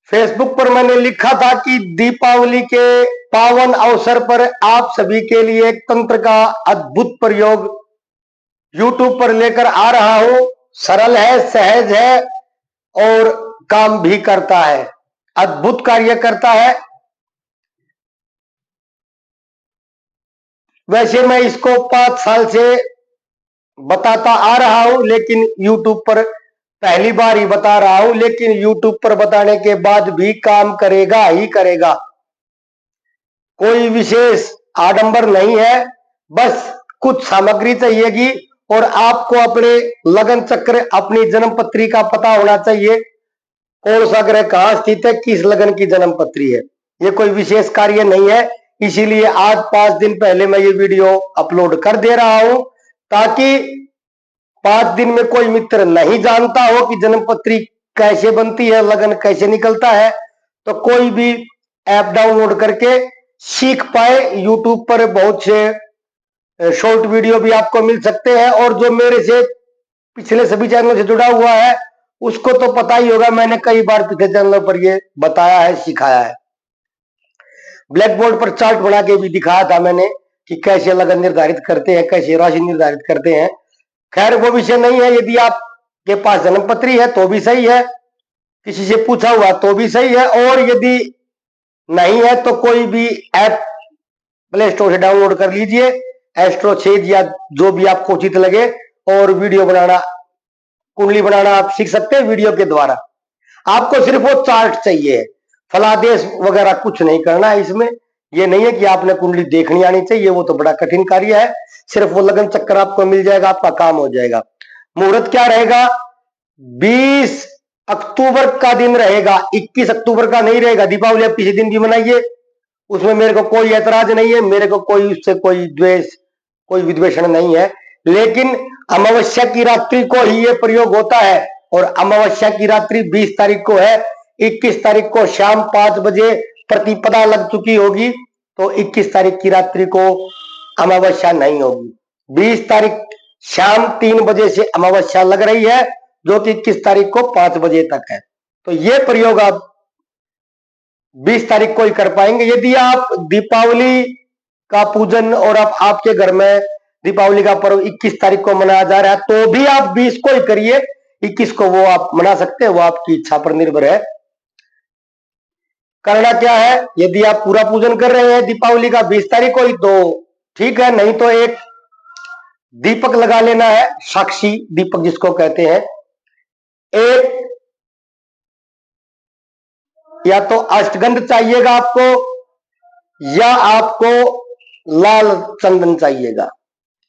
Facebook पर मैंने लिखा था कि दीपावली के पावन अवसर पर आप सभी के लिए एक तंत्र का अद्भुत प्रयोग यूट्यूब पर लेकर आ रहा हूं। सरल है, सहज है और काम भी करता है, अद्भुत कार्य करता है। वैसे मैं इसको 5 साल से बताता आ रहा हूं, लेकिन YouTube पर पहली बार ही बता रहा हूं। लेकिन YouTube पर बताने के बाद भी काम करेगा ही करेगा। कोई विशेष आडंबर नहीं है, बस कुछ सामग्री चाहिएगी और आपको अपने लगन चक्र, अपनी जन्म पत्री का पता होना चाहिए। कौन सा ग्रह कहां स्थित है, किस लगन की जन्म पत्री है। ये कोई विशेष कार्य नहीं है, इसीलिए आज 5 दिन पहले मैं ये वीडियो अपलोड कर दे रहा हूं, ताकि 5 दिन में कोई मित्र नहीं जानता हो कि जन्म पत्री कैसे बनती है, लगन कैसे निकलता है, तो कोई भी ऐप डाउनलोड करके सीख पाए। यूट्यूब पर बहुत से शॉर्ट वीडियो भी आपको मिल सकते हैं, और जो मेरे से पिछले सभी चैनलों से जुड़ा हुआ है उसको तो पता ही होगा, मैंने कई बार पिछले चैनलों पर ये बताया है, सिखाया है। ब्लैक बोर्ड पर चार्ट बना के भी दिखाया था मैंने कि कैसे लगन निर्धारित करते हैं, कैसे राशि निर्धारित करते हैं। खैर वो विषय नहीं है। यदि आपके पास जन्म पत्री है तो भी सही है, किसी से पूछा हुआ तो भी सही है, और यदि नहीं है तो कोई भी ऐप प्ले स्टोर से डाउनलोड कर लीजिए, एस्ट्रो छेद या जो भी आपको उचित लगे, और वीडियो बनाना, कुंडली बनाना आप सीख सकते हैं वीडियो के द्वारा। आपको सिर्फ वो चार्ट चाहिए, फलादेश वगैरह कुछ नहीं करना है इसमें। ये नहीं है कि आपने कुंडली देखनी आनी चाहिए, वो तो बड़ा कठिन कार्य है। सिर्फ वो लगन चक्कर आपको मिल जाएगा, आपका काम हो जाएगा। मुहूर्त क्या रहेगा? 20 अक्टूबर का दिन रहेगा, 21 अक्टूबर का नहीं रहेगा। दीपावली आप किसी दिन भी मनाइए, उसमें मेरे को कोई ऐतराज नहीं है, मेरे को कोई उससे कोई द्वेष, कोई विद्वेषण नहीं है। लेकिन अमावस्या की रात्रि को ही ये प्रयोग होता है, और अमावस्या की रात्रि 20 तारीख को है। 21 तारीख को शाम 5 बजे प्रतिपदा लग चुकी होगी, तो 21 तारीख की रात्रि को अमावस्या नहीं होगी। 20 तारीख शाम 3 बजे से अमावस्या लग रही है, जो कि 21 तारीख को 5 बजे तक है। तो ये प्रयोग आप 20 तारीख को ही कर पाएंगे। यदि आप दीपावली का पूजन और आपके घर में दीपावली का पर्व 21 तारीख को मनाया जा रहा है, तो भी आप 20 को ही करिए, 21 को वो आप मना सकते हैं, वो आपकी इच्छा पर निर्भर है। करना क्या है? यदि आप पूरा पूजन कर रहे हैं दीपावली का 20 तारीख को ही, तो ठीक है, नहीं तो एक दीपक लगा लेना है, साक्षी दीपक जिसको कहते हैं। एक या तो अष्टगंध चाहिएगा आपको, या आपको लाल चंदन चाहिएगा।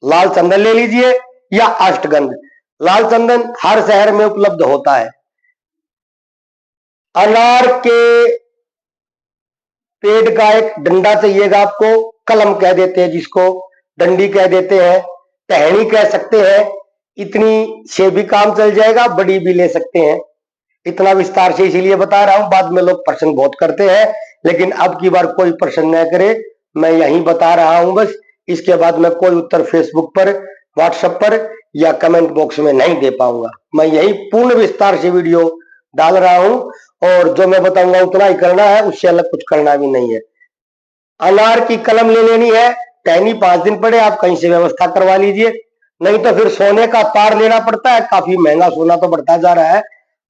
लाल चंदन ले लीजिए या अष्टगंध। लाल चंदन हर शहर में उपलब्ध होता है। अनार के पेड़ का एक डंडा चाहिएगा आपको, कलम कह देते हैं जिसको, डंडी कह देते हैं, टहनी कह सकते हैं। इतनी से भी काम चल जाएगा, बड़ी भी ले सकते हैं। इतना विस्तार से इसीलिए बता रहा हूं, बाद में लोग प्रश्न बहुत करते हैं, लेकिन अब की बार कोई प्रश्न न करे, मैं यही बता रहा हूं बस। इसके बाद मैं कोई उत्तर फेसबुक पर, व्हाट्सएप पर या कमेंट बॉक्स में नहीं दे पाऊंगा। मैं यही पूर्ण विस्तार से वीडियो डाल रहा हूं, और जो मैं बताऊंगा उतना ही करना है, उससे अलग कुछ करना भी नहीं है। अनार की कलम ले लेनी है, टहनी 5 दिन पड़े आप कहीं से व्यवस्था करवा लीजिए, नहीं तो फिर सोने का तार लेना पड़ता है, काफी महंगा सोना तो बढ़ता जा रहा है।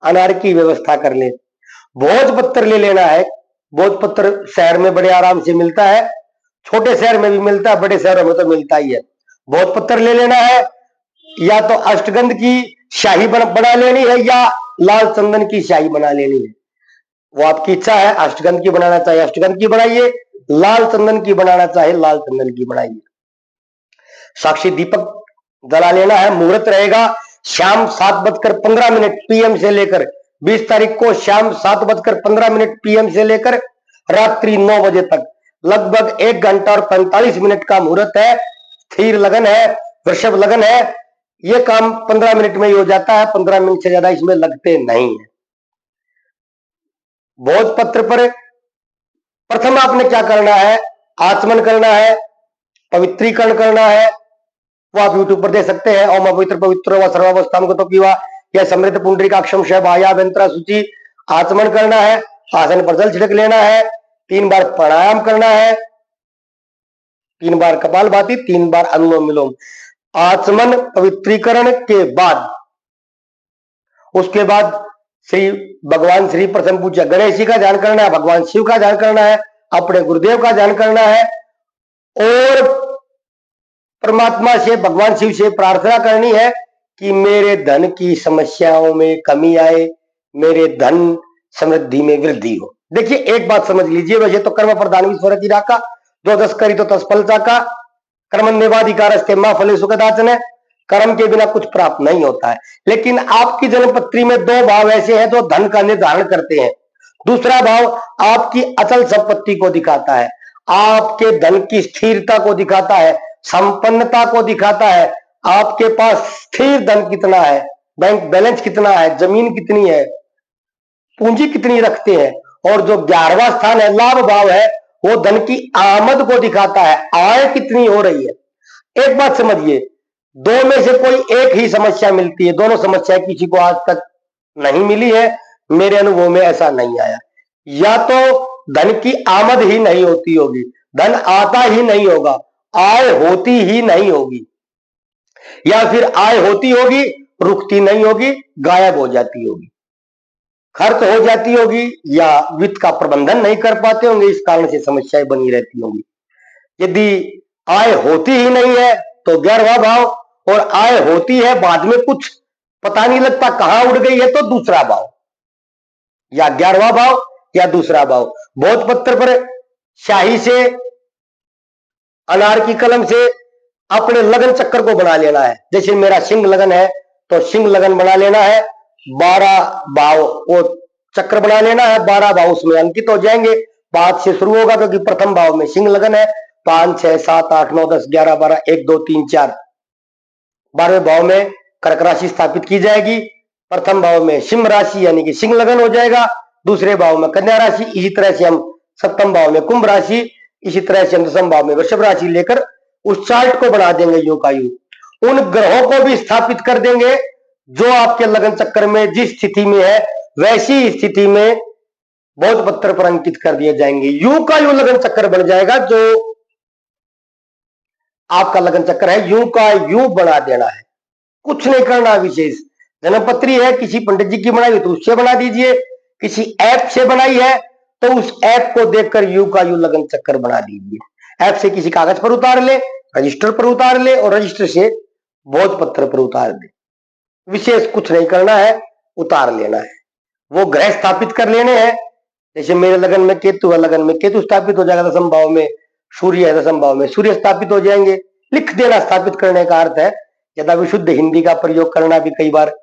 अनार की व्यवस्था कर ले। भोजपत्र ले लेना है, भोजपत्र शहर में बड़े आराम से मिलता है, छोटे शहर में भी मिलता है, बड़े शहरों में तो मिलता ही है। भोजपत्र ले लेना है, या तो अष्टगंध की शाही बना लेनी है, या लाल चंदन की शाही बना लेनी है, वो आपकी इच्छा है। अष्टगंध की बनाना चाहिए अष्टगंध की बनाइए, लाल चंदन की बनाना चाहे लाल चंदन की बनाइए। साक्षी दीपक जला लेना है। मुहूर्त रहेगा शाम 7:15 PM से लेकर 20 तारीख को शाम 7:15 PM से लेकर रात्रि 9 बजे तक, लगभग 1 घंटा और 45 मिनट का मुहूर्त है। स्थिर लगन है, वृषभ लगन है। ये काम 15 मिनट में ही हो जाता है, 15 मिनट से ज्यादा इसमें लगते नहीं है। भोजपत्र पर प्रथम आपने क्या करना है? आचमन करना है, पवित्रीकरण करना है, वो आप यूट्यूब पर दे सकते हैं। ओम पवित्र पवित्र व सर्वावस्थाम गतो पीवा, यह समृद्ध पुंडरीकाक्षम शय बाह्याभ्यंतरा सूचि। आचमन करना है, आसन पर जल छिड़क लेना है, 3 बार प्राणायाम करना है, 3 बार कपालभाति, 3 बार अनुलोम विलोम। आचमन पवित्रीकरण के बाद उसके बाद श्री भगवान श्री प्रथम पूज्य गणेश जी का ध्यान करना है, भगवान शिव का ध्यान करना है, अपने गुरुदेव का ध्यान करना है और परमात्मा से, भगवान शिव से प्रार्थना करनी है कि मेरे धन की समस्याओं में कमी आए, मेरे धन समृद्धि में वृद्धि हो। देखिए एक बात समझ लीजिए, वैसे तो कर्म प्रधान ईश्वर की राका, जो दस करी तो तस फल चाका, कर्मण्येवाधिकारस्ते मा फलेषु कदाचन, कर्म के बिना कुछ प्राप्त नहीं होता है। लेकिन आपकी जन्मपत्री में 2 भाव ऐसे हैं जो धन का निर्धारण करते हैं। दूसरा भाव आपकी अचल संपत्ति को दिखाता है, आपके धन की स्थिरता को दिखाता है, संपन्नता को दिखाता है, आपके पास स्थिर धन कितना है, बैंक बैलेंस कितना है, जमीन कितनी है, पूंजी कितनी रखते हैं। और जो 11वां स्थान है लाभ भाव है, वो धन की आमद को दिखाता है, आय कितनी हो रही है। एक बात समझिए, 2 में से कोई एक ही समस्या मिलती है, दोनों समस्याएं किसी को आज तक नहीं मिली है, मेरे अनुभव में ऐसा नहीं आया। या तो धन की आमद ही नहीं होती होगी, धन आता ही नहीं होगा, आय होती ही नहीं होगी, या फिर आय होती होगी रुकती नहीं होगी, गायब हो जाती होगी, खर्च हो जाती होगी, या वित्त का प्रबंधन नहीं कर पाते होंगे, इस कारण से समस्याएं बनी रहती होंगी। यदि आय होती ही नहीं है तो 11वां भाव, और आय होती है बाद में कुछ पता नहीं लगता कहां उड़ गई है, तो दूसरा भाव, या 11वां भाव या दूसरा भाव। भोजपत्र पर स्याही से, अनार की कलम से अपने लगन चक्कर को बना लेना है। जैसे मेरा सिंह लगन है तो सिंह लगन बना लेना है, 12 भाव वो चक्र बना लेना है, 12 भाव उसमें अंकित हो जाएंगे। 5 से शुरू होगा क्योंकि प्रथम भाव में सिंह लगन है, 5 6 7 8 9 10 11 12 1 2 3 4, 12वें भाव में कर्क राशि स्थापित की जाएगी। प्रथम भाव में सिंह राशि यानी कि सिंह लगन हो जाएगा, दूसरे भाव में कन्या राशि, इसी तरह से हम सप्तम भाव में कुंभ राशि, इसी तरह से हम दसम भाव में वृषभ राशि लेकर उस चार्ट को बना देंगे यूं का यूं। उन ग्रहों को भी स्थापित कर देंगे जो आपके लगन चक्कर में जिस स्थिति में है, वैसी स्थिति में भोजपत्र पर अंकित कर दिए जाएंगे। यूं का यूं लगन चक्कर बन जाएगा, जो आपका लगन चक्कर है यूं का यूं बना देना है, कुछ नहीं करना विशेष। जन्मपत्री है किसी पंडित जी की बनाई तो उससे बना दीजिए, किसी ऐप से बनाई है तो उस ऐप को देखकर यूं का यूं लगन चक्कर बना दीजिए। ऐप से किसी कागज पर उतार ले, रजिस्टर पर उतार ले, और रजिस्टर से भोजपत्र पर उतार दे। विशेष कुछ नहीं करना है, उतार लेना है। वो ग्रह स्थापित कर लेने हैं। जैसे मेरे लगन में केतु है, लगन में केतु स्थापित हो जाएगा, दसम भाव में सूर्य है, दसम भाव में सूर्य स्थापित हो जाएंगे। लिख देना स्थापित करने का अर्थ है, ज्यादा विशुद्ध हिंदी का प्रयोग करना भी कई बार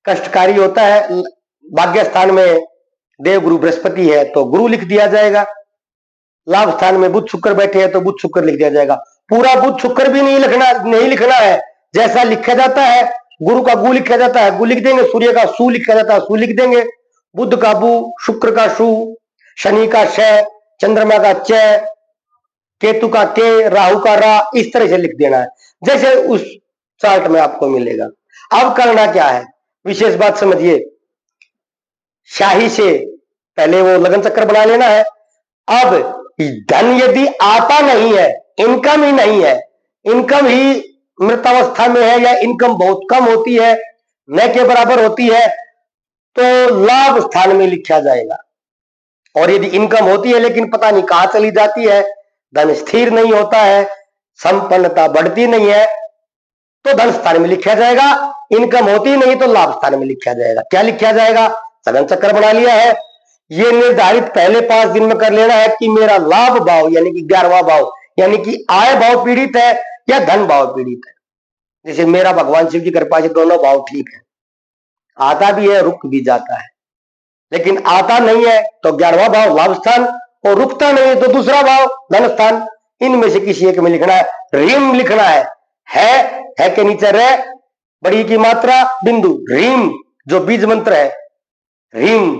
कष्टकारी होता है। भाग्य स्थान में देव गुरु बृहस्पति है तो गुरु लिख दिया जाएगा, लाभ स्थान में बुध शुक्र बैठे हैं तो बुध शुक्र लिख दिया जाएगा। पूरा बुध शुक्र भी नहीं लिखना है, जैसा लिखा जाता है गुरु का गु लिखा जाता है गु लिख देंगे, सूर्य का सु लिखा जाता है सु लिख देंगे, बुध का बु, शुक्र का शु, शनि का श, चंद्रमा का च, केतु का के, राहु का रा, इस तरह से लिख देना है जैसे उस चार्ट में आपको मिलेगा। अब करना क्या है, विशेष बात समझिए। शाही से पहले वो लगन चक्कर बना लेना है। अब धन यदि आता नहीं है, इनकम ही नहीं है, इनकम ही मृतावस्था में है या इनकम बहुत कम होती है, न के बराबर होती है, तो लाभ स्थान में लिखा जाएगा। और यदि इनकम होती है लेकिन पता नहीं कहां चली जाती है, धन स्थिर नहीं होता है, संपन्नता बढ़ती नहीं है, तो धन स्थान में लिखा जाएगा। इनकम होती नहीं तो लाभ स्थान में लिखा जाएगा। क्या लिखा जाएगा, लगन चक्कर बना लिया है, ये निर्धारित पहले 5 दिन में कर लेना है कि मेरा लाभ भाव यानी कि 11वां भाव यानी कि आय भाव पीड़ित है या धन भाव पीड़ित है। जैसे मेरा भगवान शिव की कृपा से दोनों भाव ठीक है, आता भी है रुक भी जाता है, लेकिन आता नहीं है तो 11वां भाव लाभ स्थान, और रुकता नहीं है तो दूसरा भाव धन स्थान। इनमें से किसी एक में लिखना है, रीम लिखना है के नीचे रे बड़ी की मात्रा बिंदु, रीम जो बीज मंत्र है, रीम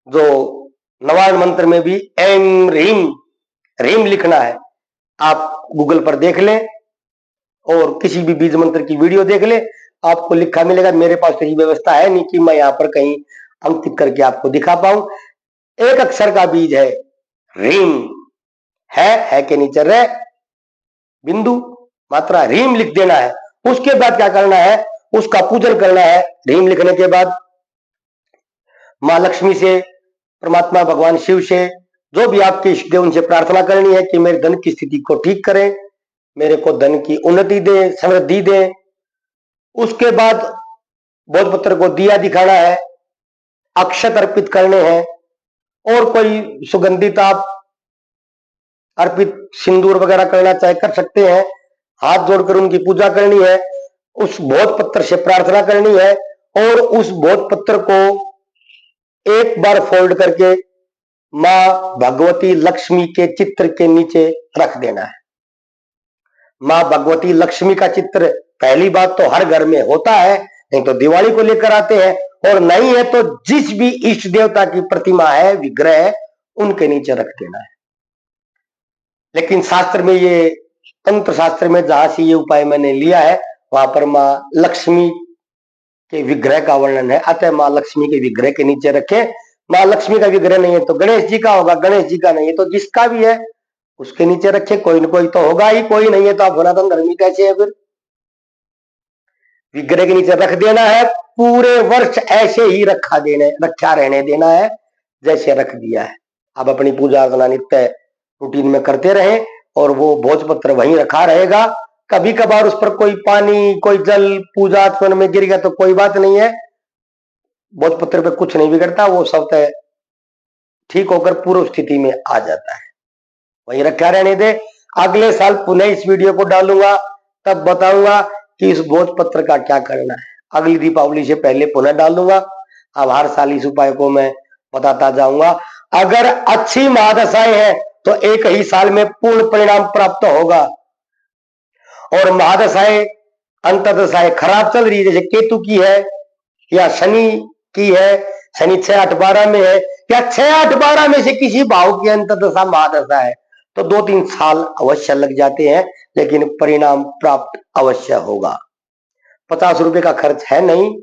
जो नवान मंत्र में भी एम रीम लिखना है। आप गूगल पर देख लें और किसी भी बीज मंत्र की वीडियो देख लें, आपको लिखा मिलेगा। मेरे पास तो ये व्यवस्था है नहीं कि मैं यहाँ पर कहीं अंकित करके आपको दिखा पाऊं। एक अक्षर का बीज है रीम, है के नीचे रे बिंदु मात्रा रीम लिख देना है। उसके बाद क्या करना है, उसका पूजन करना है। रीम लिखने के बाद मां लक्ष्मी से, परमात्मा भगवान शिव से, जो भी आपके इष्ट देव उनसे प्रार्थना करनी है कि मेरे धन की स्थिति को ठीक करें, मेरे को धन की उन्नति दे, समृद्धि दे। उसके बाद भोजपत्र को दिया दिखाना है, अक्षत अर्पित करने हैं, और कोई सुगंधित आप अर्पित सिंदूर वगैरह करना चाहे कर सकते हैं। हाथ जोड़कर उनकी पूजा करनी है, उस भोजपत्र से प्रार्थना करनी है, और उस भोजपत्र को एक बार फोल्ड करके मां भगवती लक्ष्मी के चित्र के नीचे रख देना है। मां भगवती लक्ष्मी का चित्र पहली बात तो हर घर में होता है, नहीं तो दिवाली को लेकर आते हैं, और नहीं है तो जिस भी इष्ट देवता की प्रतिमा है, विग्रह है, उनके नीचे रख देना है। लेकिन शास्त्र में, ये तंत्र शास्त्र में जहां से ये उपाय मैंने लिया है, वहां पर मां लक्ष्मी के विग्रह का वर्णन है। अतः मां लक्ष्मी के विग्रह के नीचे रखें। मां लक्ष्मी का विग्रह नहीं है तो गणेश जी का होगा, गणेश जी का नहीं है तो जिसका भी है उसके नीचे रखे। कोई न कोई तो होगा ही, कोई नहीं है तो आप सनातन धर्मी कैसे है फिर। विग्रह के नीचे रख देना है, पूरे वर्ष ऐसे ही रखा रहने देना है जैसे रख दिया है। आप अपनी पूजा अर्चना नित्य रूटीन में करते रहें, और वो भोजपत्र वहीं रखा रहेगा। कभी कभार उस पर कोई पानी, कोई जल पूजा अर्चना में गिर गया तो कोई बात नहीं है, भोजपत्र पे कुछ नहीं बिगड़ता, वो सब ठीक होकर पूर्व स्थिति में आ जाता है। वहीं रखा रहने दे। अगले साल पुनः इस वीडियो को डालूंगा, तब बताऊंगा कि इस भोजपत्र का क्या करना है। अगली दीपावली से पहले पुनः डालूंगा। अब हर साल इस उपाय को मैं बताता जाऊंगा। अगर अच्छी महादशाएं हैं तो एक ही साल में पूर्ण परिणाम प्राप्त होगा, और महादशाएं, अंतर्दशाएं खराब चल रही है, जैसे केतु की है या शनि की है, शनि 6-8-12 में है, या 6-8-12 में से किसी भाव की अंतर्दशा महादशा है, तो 2-3 साल अवश्य लग जाते हैं, लेकिन परिणाम प्राप्त अवश्य होगा। 50 रुपए का खर्च है नहीं,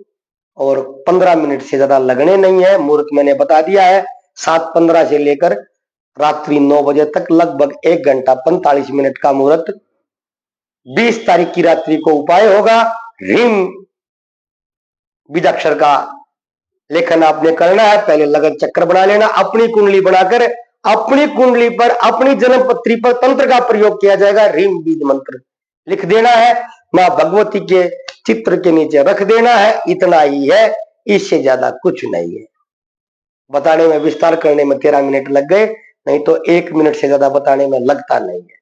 और 15 मिनट से ज्यादा लगने नहीं है। मुहूर्त मैंने बता दिया है, 7:15 से लेकर रात्रि 9 बजे तक लगभग 1 घंटा 45 मिनट का मुहूर्त। 20 तारीख की रात्रि को उपाय होगा। रीम बीजाक्षर का लेखन आपने करना है। पहले लगन चक्र बना लेना, अपनी कुंडली बनाकर अपनी कुंडली पर, अपनी जन्म पत्री पर तंत्र का प्रयोग किया जाएगा। रीम बीज मंत्र लिख देना है, मां भगवती के चित्र के नीचे रख देना है। इतना ही है, इससे ज्यादा कुछ नहीं है। बताने में, विस्तार करने में 13 मिनट लग गए, नहीं तो 1 मिनट से ज्यादा बताने में लगता नहीं है।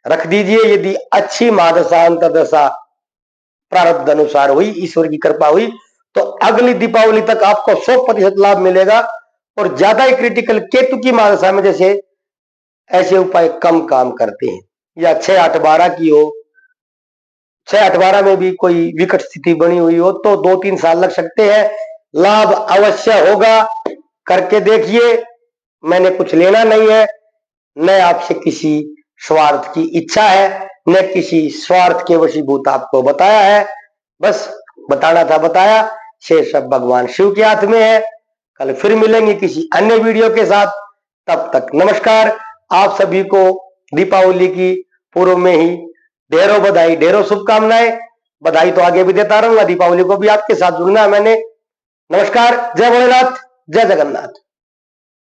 रख दीजिए। यदि अच्छी महादशा अंतर्दशा प्रारब्ध अनुसार हुई, ईश्वर की कृपा हुई, तो अगली दीपावली तक आपको 100% लाभ मिलेगा। और ज्यादा ही क्रिटिकल केतु की महादशा में जैसे ऐसे उपाय कम काम करते हैं, या 6-8-12 की हो, 6-8-12 में भी कोई विकट स्थिति बनी हुई हो, तो 2-3 साल लग सकते हैं। लाभ अवश्य होगा, करके देखिए। मैंने कुछ लेना नहीं है, न आपसे किसी स्वार्थ की इच्छा है, न किसी स्वार्थ के वशीभूत आपको बताया है। बस बताना था, बताया। शेष सब भगवान शिव के हाथ में है। कल फिर मिलेंगे किसी अन्य वीडियो के साथ। तब तक नमस्कार। आप सभी को दीपावली की पूर्व में ही ढेरों बधाई, ढेरों शुभकामनाएं। बधाई तो आगे भी देता रहूंगा, दीपावली को भी आपके साथ जुड़ना है मैंने। नमस्कार। जय भोलेनाथ, जय जगन्नाथ।